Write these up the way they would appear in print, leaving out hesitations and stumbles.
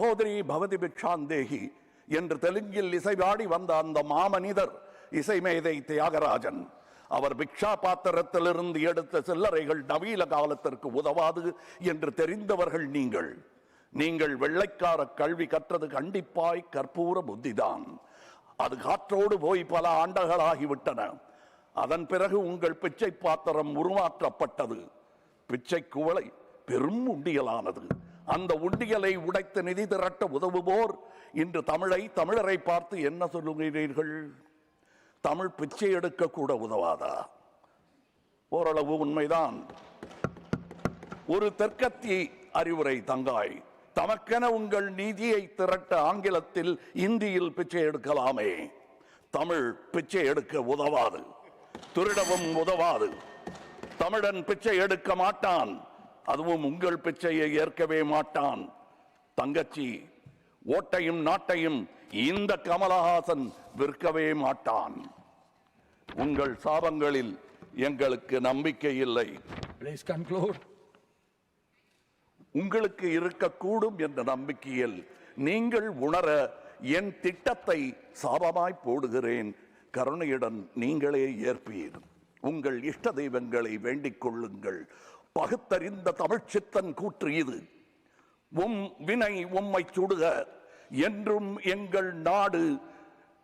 சகோதரி பவதி பிக்ஷாந்தேகி என்று தெலுங்கில் இசைபாடி வந்த அந்த மாமனிதர் இசைமேதை தியாகராஜன். அவர் பிக்ஷா பாத்திரத்திலிருந்து எடுத்த சில்லறைகள் நவீன காலத்திற்கு உதவாது என்று தெரிந்தவர்கள் நீங்கள். நீங்கள் வெள்ளைக்கார கல்வி கற்றது கண்டிப்பாய் கற்பூர புத்திதான். அது காற்றோடு போய் பல ஆண்டுகளாகிவிட்டன. அதன் பிறகு உங்கள் பிச்சை பாத்திரம் உருமாற்றப்பட்டது. பிச்சை குவளை பெரும் உண்டியலானது. அந்த உண்டியலை உடைத்து நிதி திரட்ட உதவுவோர் இன்று தமிழரை பார்த்து என்ன சொல்லுகிறீர்கள்? தமிழ் பிச்சை எடுக்க கூட உதவாதா? ஓரளவு உண்மைதான். ஒரு தெற்கத்தி அறிவுரை தங்காய். தமக்கென உங்கள் நிதியை திரட்ட ஆங்கிலத்தில் இந்தியில் பிச்சை எடுக்கலாமே. தமிழ் பிச்சை எடுக்க உதவாது, திருடவும் உதவாது. தமிழன் பிச்சை எடுக்க மாட்டான், அதுவும் உங்கள் பிச்சையை ஏற்கவே மாட்டான். தங்கச்சி, ஓட்டையும் நாட்டையும் இந்த கமலஹாசன் விற்கவே மாட்டான். உங்கள் சாபங்களில் எங்களுக்கு நம்பிக்கை இல்லை. Please conclude. உங்களுக்கு இருக்கக்கூடும் என்ற நம்பிக்கையில் நீங்கள் உணர என் திட்டத்தை சாபமாய் போடுகிறேன். கருணையுடன் நீங்களே ஏற்பீர். உங்கள் இஷ்ட தெய்வங்களை வேண்டிக் கொள்ளுங்கள். பகுத்தறிந்த தமிழ்ச்சித்தன் கூற்று இது. வினை உம்மை சுடுக, என்றும் எங்கள் நாடு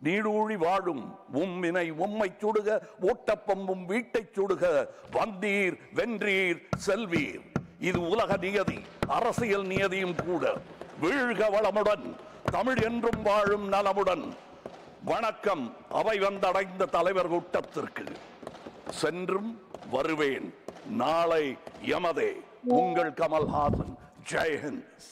நீடூழி வாழும். வினை உம்மை சுடுக, ஓட்டப்பம்பும் வீட்டை சுடுக. வந்தீர் வென்றீர் செல்வீர். இது உலக நியதி, அரசியல் நியதியும் கூட. வீழ்க வளமுடன், தமிழ் என்றும் வாழும் நலமுடன். வணக்கம் அவை வந்தடைந்த தலைவர் கூட்டத்திற்கு. சென்றும் வருவேன், நாளை யமதே. உங்கள் கமல்ஹாசன். ஜெய்ஹிந்த்.